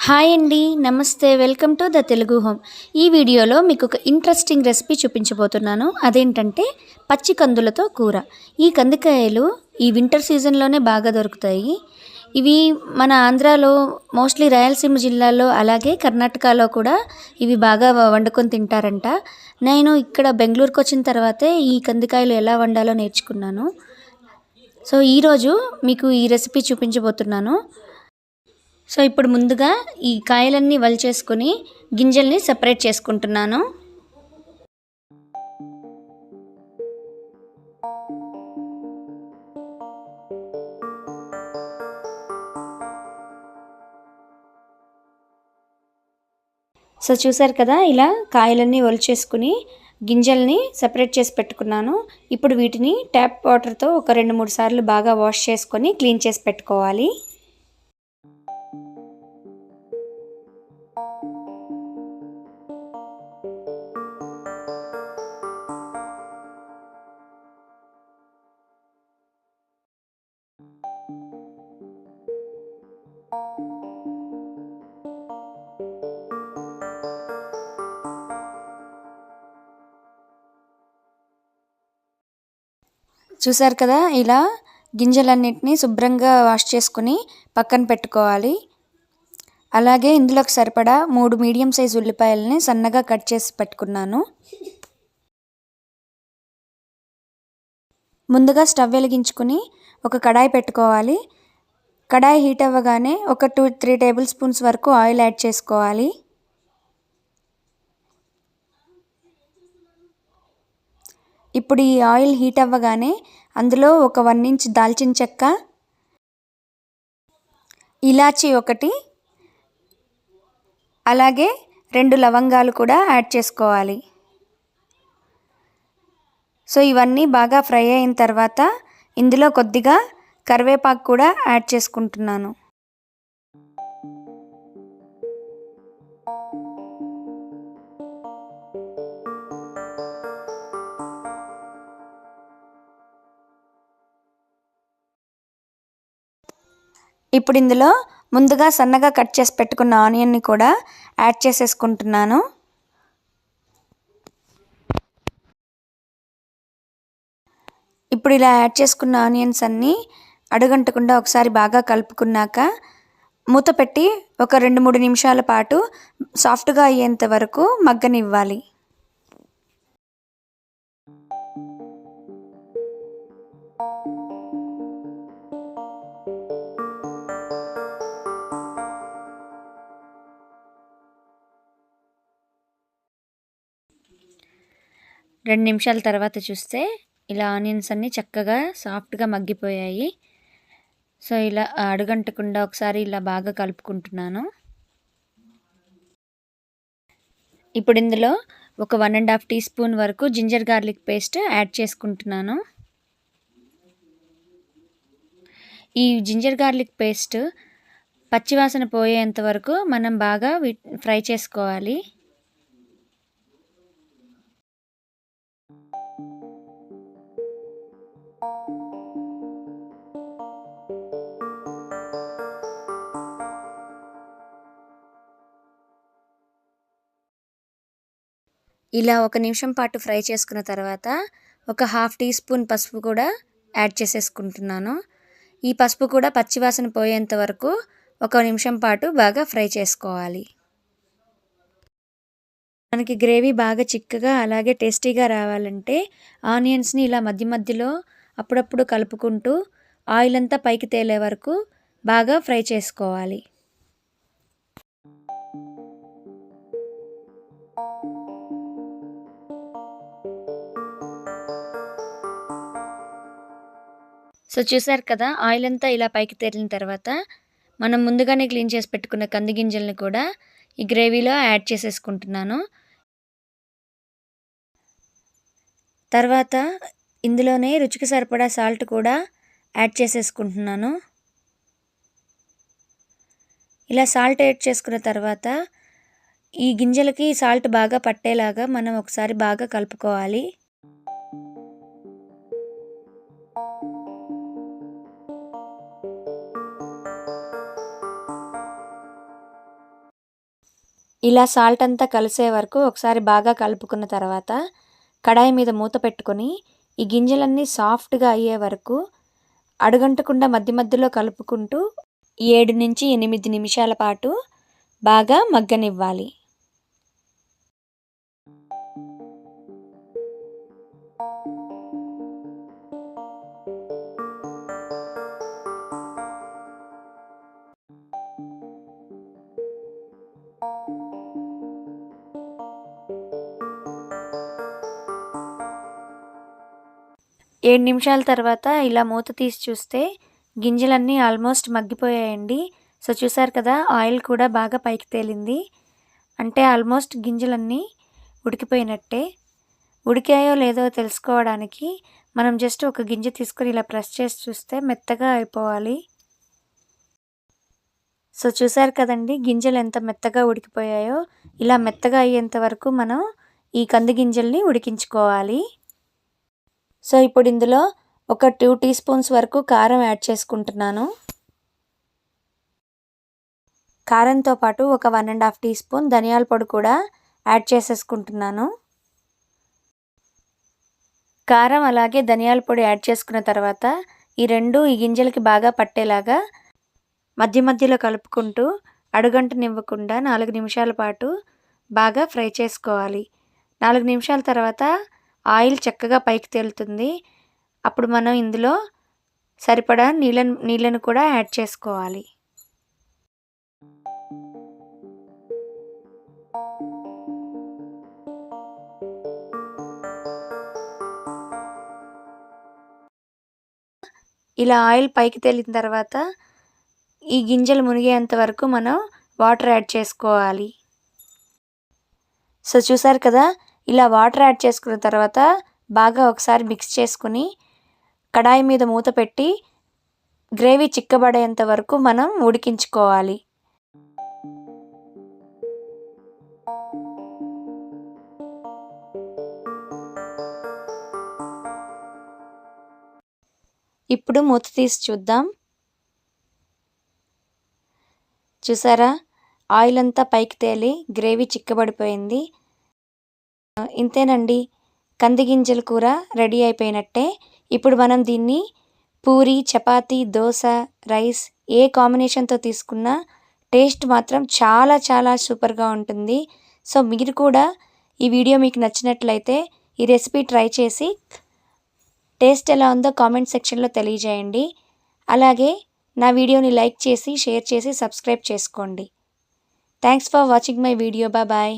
Hi అండి. నమస్తే. Welcome to the Telugu home. ఈ వీడియోలో మీకు ఒక ఇంట్రెస్టింగ్ రెసిపీ చూపించబోతున్నాను. అదేంటంటే పచ్చి కందులతో కూర. ఈ కందికాయలు ఈ వింటర్ సీజన్లోనే బాగా దొరుకుతాయి. ఇవి మన ఆంధ్రాలో మోస్ట్లీ రాయలసీమ జిల్లాలో అలాగే కర్ణాటకలో కూడా ఇవి బాగా వండుకొని తింటారంట. నేను ఇక్కడ బెంగళూరుకి వచ్చిన తర్వాతే ఈ కందికాయలు ఎలా వండాలో నేర్చుకున్నాను. సో ఈరోజు మీకు ఈ రెసిపీ చూపించబోతున్నాను. సో ఇప్పుడు ముందుగా ఈ కాయలన్నీ వలిచేసుకొని గింజల్ని సెపరేట్ చేసుకుంటున్నాను. సో చూసారు కదా, ఇలా కాయలన్నీ ఒలిచేసుకుని గింజల్ని సెపరేట్ చేసి పెట్టుకున్నాను. ఇప్పుడు వీటిని ట్యాప్ వాటర్తో ఒక 2-3 సార్లు బాగా వాష్ చేసుకొని క్లీన్ చేసి పెట్టుకోవాలి. చూసారు కదా, ఇలా గింజలన్నిటిని శుభ్రంగా వాష్ చేసుకుని పక్కన పెట్టుకోవాలి. అలాగే ఇందులోకి సరిపడా 3 మీడియం సైజ్ ఉల్లిపాయలని సన్నగా కట్ చేసి పెట్టుకున్నాను. ముందుగా స్టవ్ వెలిగించుకుని ఒక కడాయి పెట్టుకోవాలి. కడాయి హీట్ అవ్వగానే ఒక 2-3 టేబుల్ స్పూన్స్ వరకు ఆయిల్ యాడ్ చేసుకోవాలి. ఇప్పుడు ఈ ఆయిల్ హీట్ అవ్వగానే అందులో ఒక 1 ఇంచ్ దాల్చిన చెక్క, ఇలాచీ ఒకటి, అలాగే 2 లవంగాలు కూడా యాడ్ చేసుకోవాలి. సో ఇవన్నీ బాగా ఫ్రై అయిన తర్వాత ఇందులో కొద్దిగా కరివేపాకు కూడా యాడ్ చేసుకుంటున్నాను. ఇప్పుడు ఇందులో ముందుగా సన్నగా కట్ చేసి పెట్టుకున్న ఆనియన్ని కూడా యాడ్ చేసేసుకుంటున్నాను. ఇప్పుడు ఇలా యాడ్ చేసుకున్న ఆనియన్స్ అన్నీ అడుగంటకుండా ఒకసారి బాగా కలుపుకున్నాక మూత పెట్టి ఒక 2-3 నిమిషాల పాటు సాఫ్ట్గా అయ్యేంత వరకు మగ్గనివ్వాలి. రెండు నిమిషాల తర్వాత చూస్తే ఇలా ఆనియన్స్ అన్నీ చక్కగా సాఫ్ట్గా మగ్గిపోయాయి. సో ఇలా అడుగంటకుండా ఒకసారి ఇలా బాగా కలుపుకుంటున్నాను. ఇప్పుడు ఇందులో ఒక 1.5 టీ స్పూన్ వరకు జింజర్ గార్లిక్ పేస్ట్ యాడ్ చేసుకుంటున్నాను. ఈ జింజర్ గార్లిక్ పేస్ట్ పచ్చివాసన పోయేంత వరకు మనం బాగా ఫ్రై చేసుకోవాలి. ఇలా 1 నిమిషం పాటు ఫ్రై చేసుకున్న తర్వాత ఒక 1/2 టీ స్పూన్ పసుపు కూడా యాడ్ చేసేసుకుంటున్నాను. ఈ పసుపు కూడా పచ్చివాసన పోయేంత వరకు 1 నిమిషం పాటు బాగా ఫ్రై చేసుకోవాలి. మనకి గ్రేవీ బాగా చిక్కగా అలాగే టేస్టీగా రావాలంటే ఆనియన్స్ని ఇలా మధ్య మధ్యలో అప్పుడప్పుడు కలుపుకుంటూ ఆయిల్ అంతా పైకి తేలే వరకు బాగా ఫ్రై చేసుకోవాలి. సో చూసారు కదా, ఆయిల్ అంతా ఇలా పైకి తేలిన తర్వాత మనం ముందుగానే క్లీన్ చేసి పెట్టుకున్న కంది గింజలను కూడా ఈ గ్రేవీలో యాడ్ చేసేసుకుంటున్నాను. తర్వాత ఇందులోనే రుచికి సరిపడా సాల్ట్ కూడా యాడ్ చేసేసుకుంటున్నాను. ఇలా సాల్ట్ యాడ్ చేసుకున్న తర్వాత ఈ గింజలకి సాల్ట్ బాగా పట్టేలాగా మనం ఒకసారి బాగా కలుపుకోవాలి. ఇలా సాల్ట్ అంతా కలిసే వరకు ఒకసారి బాగా కలుపుకున్న తర్వాత కడాయి మీద మూత పెట్టుకొని ఈ గింజలన్నీ సాఫ్ట్గా అయ్యే వరకు అడుగంటకుండా మధ్య మధ్యలో కలుపుకుంటూ 7 నుంచి 8 నిమిషాల పాటు బాగా మగ్గనివ్వాలి. ఏడు నిమిషాల తర్వాత ఇలా మూత తీసి చూస్తే గింజలన్నీ ఆల్మోస్ట్ మగ్గిపోయాయండి. సో చూసారు కదా, ఆయిల్ కూడా బాగా పైకి తేలింది. అంటే ఆల్మోస్ట్ గింజలన్నీ ఉడికిపోయినట్టే. ఉడికాయో లేదో తెలుసుకోవడానికి మనం జస్ట్ ఒక గింజ తీసుకొని ఇలా ప్రెస్ చేసి చూస్తే మెత్తగా అయిపోవాలి. సో చూసారు కదండి, గింజలు ఎంత మెత్తగా ఉడికిపోయాయో. ఇలా మెత్తగా అయ్యేంత వరకు మనం ఈ కంది గింజల్ని ఉడికించుకోవాలి. సో ఇప్పుడు ఇందులో ఒక 2 టీ స్పూన్స్ వరకు కారం యాడ్ చేసుకుంటున్నాను. కారంతో పాటు ఒక 1.5 టీ స్పూన్ ధనియాల పొడి కూడా యాడ్ చేసేసుకుంటున్నాను. కారం అలాగే ధనియాల పొడి యాడ్ చేసుకున్న తర్వాత ఈ గింజలకి బాగా పట్టేలాగా మధ్య మధ్యలో కలుపుకుంటూ అడుగంటనివ్వకుండా 4 నిమిషాల పాటు బాగా ఫ్రై చేసుకోవాలి. 4 నిమిషాల తర్వాత ఆయిల్ చక్కగా పైకి తేలుతుంది. అప్పుడు మనం ఇందులో సరిపడా నీళ్ళను కూడా యాడ్ చేసుకోవాలి. ఇలా ఆయిల్ పైకి తేలిన తర్వాత ఈ గింజలు మునిగేంత వరకు మనం వాటర్ యాడ్ చేసుకోవాలి. సో చూసారు కదా, ఇలా వాటర్ యాడ్ చేసుకున్న తర్వాత బాగా ఒకసారి మిక్స్ చేసుకుని కడాయి మీద మూత పెట్టి గ్రేవీ చిక్కబడేంత వరకు మనం ఉడికించుకోవాలి. ఇప్పుడు మూత తీసి చూద్దాం. చూసారా, ఆయిల్ అంతా పైకి తేలి గ్రేవీ చిక్కబడిపోయింది. ఇంతేనండి, కంది గింజల కూర రెడీ అయిపోయినట్టే. ఇప్పుడు మనం దీన్ని పూరి, చపాతీ, దోశ, రైస్ ఏ కాంబినేషన్తో తీసుకున్నా టేస్ట్ మాత్రం చాలా చాలా సూపర్గా ఉంటుంది. సో మీరు కూడా ఈ వీడియో మీకు నచ్చినట్లయితే ఈ రెసిపీ ట్రై చేసి టేస్ట్ ఎలా ఉందో కామెంట్ సెక్షన్లో తెలియజేయండి. అలాగే నా వీడియోని లైక్ చేసి, షేర్ చేసి, సబ్స్క్రైబ్ చేసుకోండి. Thanks for watching my video. Bye.